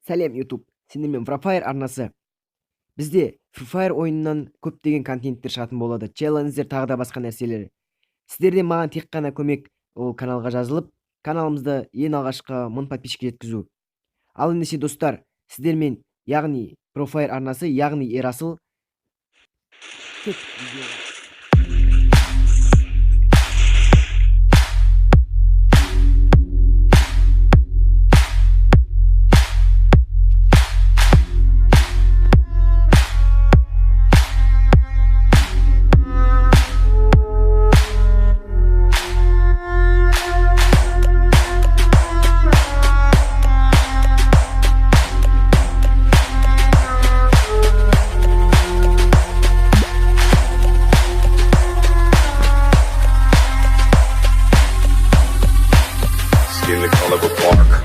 Сәлем YouTube, сендермен Free Fire арнасы. Бізде Free Fire ойынынан көптеген контенттер шығатын болады, челлендждер тағы да басқа нәрселер. Сіздерден маған тек қана көмек ол каналға жазылып, каналымызды ең алғашқы 1000 подписчикке жеткізу. Ал ендеше достар, сіздермен яғни Free Fire арнасы, яғни Ерасыл in the color of bark,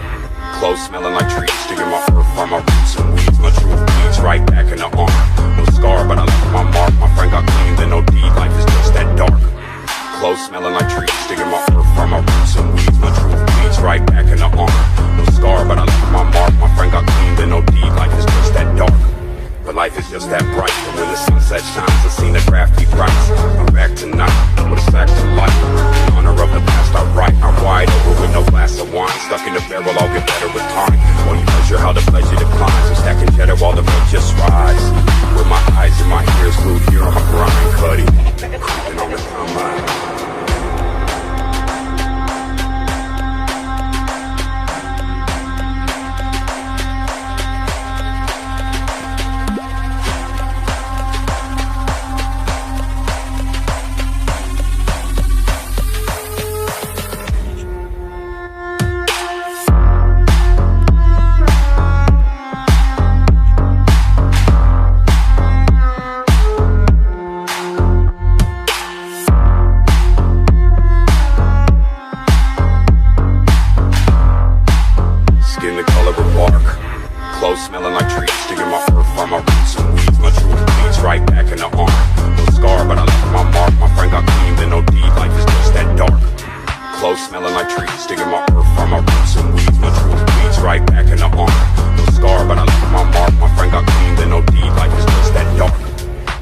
clothes smelling like trees, digging my earth from my roots and weeds, my true bleeds right back in the arm. No scar, but I left my mark. My friend got clean, then no deed. Life is just that dark. Clothes smelling like trees, digging my earth from my roots and weeds, my true bleeds right back in the arm. No scar, but I left my mark. My friend got clean, then no deed. Life is just that dark. But life is just that bright. And when the sunset shines, I've seen the crafty price. I'm back tonight with a sack to life. In honor of the past, I write. I'm wide over with no glass of wine. Stuck in the barrel, I'll get better with time. While you measure how the pleasure declines, I'm stacking cheddar while the rent just rise. With my eyes and my ears glued here on my grind, cutty, creeping on the timeline. Clothes smelling like trees, digging my earth from my roots and weeds, my true bleeds right back in the arm. No scar, but I left my mark. My friend got clean, then no deed. Life is just that dark. Clothes smelling like trees, digging my earth from my roots and weeds, my true bleeds right back in the arm. No scar, but I left my mark. My friend got clean, then no deed. Life is just that dark.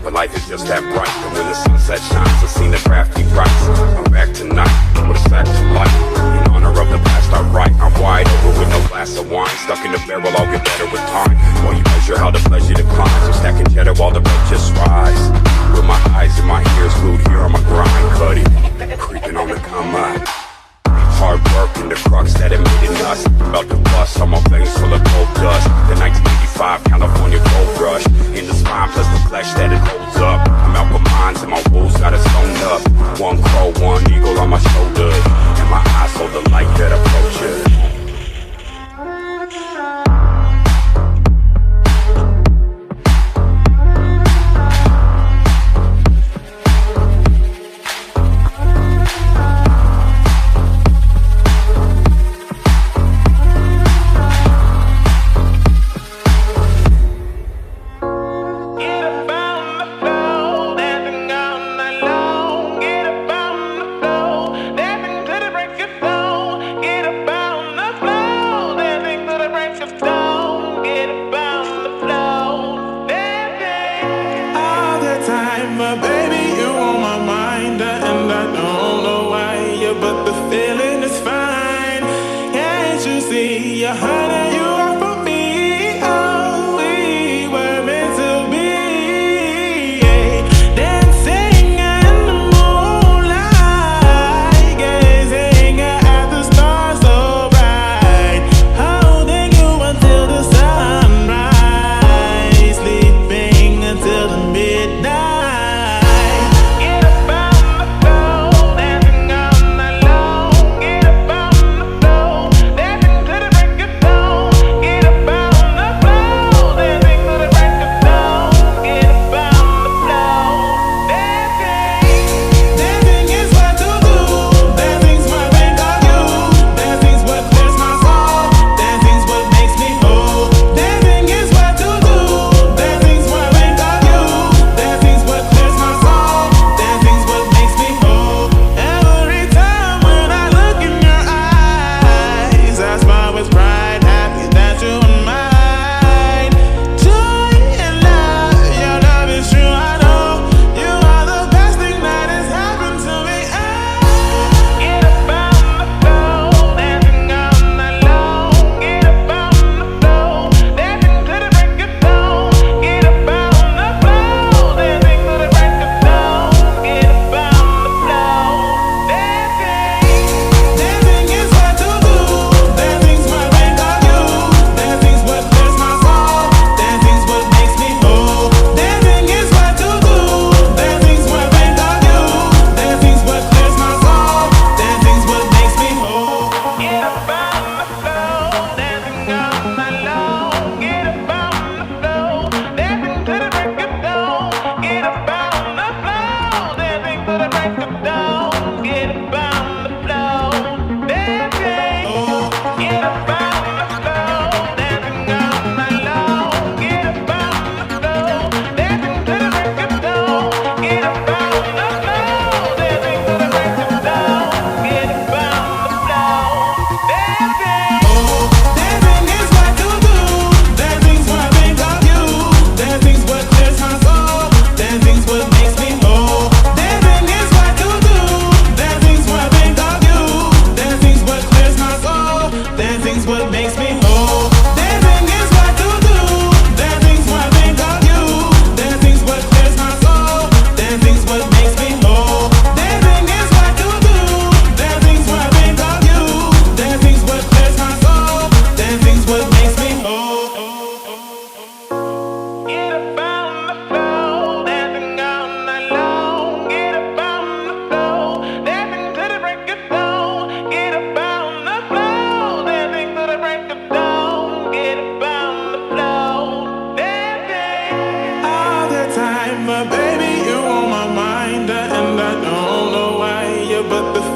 But life is just that bright. And when the sunset shines, I've seen the crafty price. I'm back tonight with a sack to life. In honor of the past, I write. I'm wide over with no glass of wine. Stuck in the barrel, I'll get better with time. While you measure how the pleasure declines, I'm stacking cheddar while the rent just rise. With my eyes and my ears glued here on my grind, cutty, creeping on the combine. Hard work in the crux that it made it nuts. About to bust, all my veins full of gold dust. The 1985 California gold rush. In the spine plus the flesh that it holds up. I'm out with mines and my wolves got it sewn up. One crow, one eagle on my shoulder. And my eyes hold the light that approaches.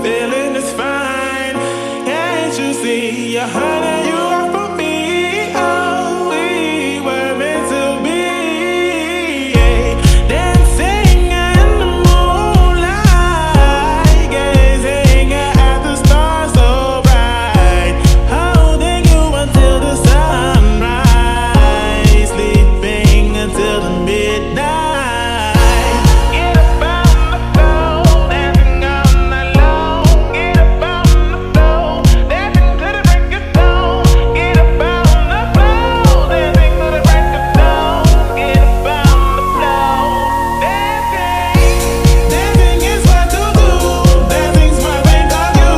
feeling is fine. Can't you see, you're honey, you are for me. Oh, we were meant to be. Dancing in the moonlight, gazing at the stars so bright, holding you until the sunrise, sleeping until the midnight. Get up on the floor, dancing all night long. Get up on the floor, dancing to the break of dawn. Get up on the floor, dancing to the break of dawn. Get up on the floor, dancing. Dancing is what to do. Dancing's what think of you.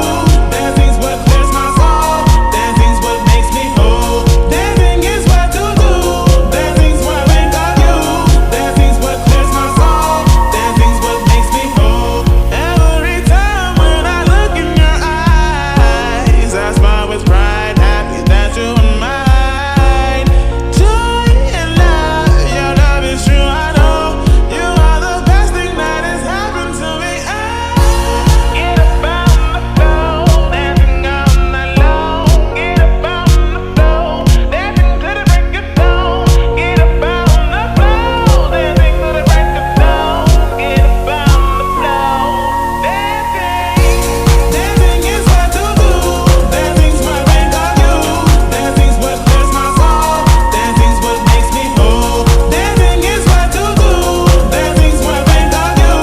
Dancing's what clears my soul. Dancing's what makes me whole. Dancing is what to do. Dancing's what think of you. Dancing's what clears my soul. Dancing's what makes me whole. Every time when I look in your eyes, I smile with pride, happy that you are mine. Joy and love, your love is true, I know. You are the best thing that has happened to me. Get up on the floor, dancing all night long. Get up on the floor, dancing to the break of dawn. Get up on the floor, dancing to the break of dawn. Get up on the floor, dancing. Dancing is what to do. Dancing's what think of you. Dancing's what clears my soul. Dancing's what makes me whole. Dancing is what to do. Dancing's what think of you.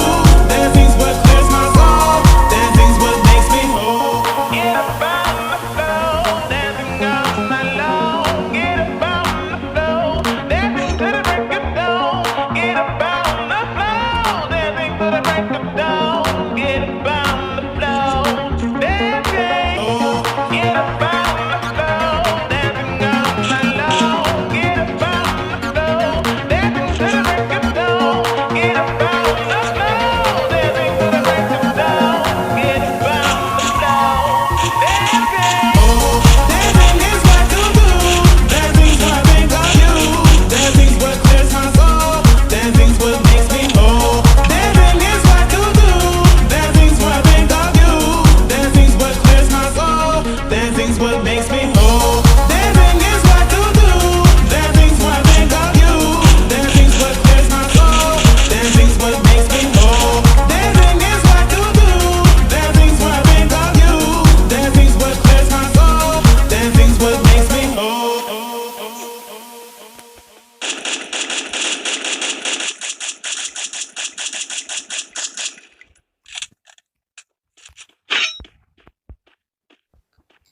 Dancing's what clears my soul. Dancing's what makes me whole. Get up on the floor, dancing all night long. Get up on the floor, dancing to the break of dawn. Get up on the floor, dancing to the break of dawn. Get up on the floor, dancing. Get up on the floor, dancing all night long. Get up on the floor, dancing to the break of dawn. Get up on the floor, dancing to the break of dawn. Get up on the floor, dancing. Dancing is what to do. Dancing's what think of you. Dancing's what clears my soul. Dancing's what makes me whole. Dancing is what to do. Dancing's what think of you. Dancing's what clears my soul. Dancing's what makes me whole. Dancing is what to do. Dancing's what think of you. Dancing's what clears my soul. Dancing's what makes me whole. Dancing is what to do. Dancing's what think of you. Dancing's what clears my soul. Dancing's what makes me whole.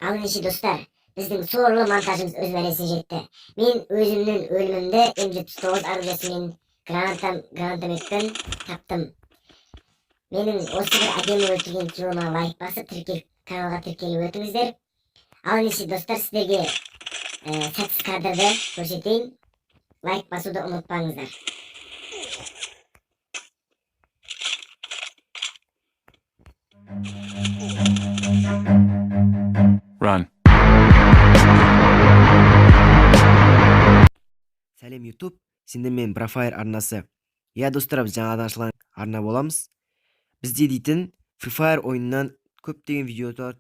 Ал ендеше достар, біздің сорлы монтажымыз өз мәресіне жетті. Мен өзімнің өлімімді М79 оружиесімен гранатометпен таптым. Менің осы бір әкемді өлтірген видеома лайк басып, каналға тіркеліп өтіңіздер. Ал ендеше достар, сіздерге сәтсіз кадрды көрсетейін. Лайк басуды ұмытпаңыздар. Run. Сәлем YouTube, сендермен профайр арнасы. Я достар, біз жаңадан ашылған арна боламыз. Бізде дейтін Free Fire ойынынан көптеген видеолар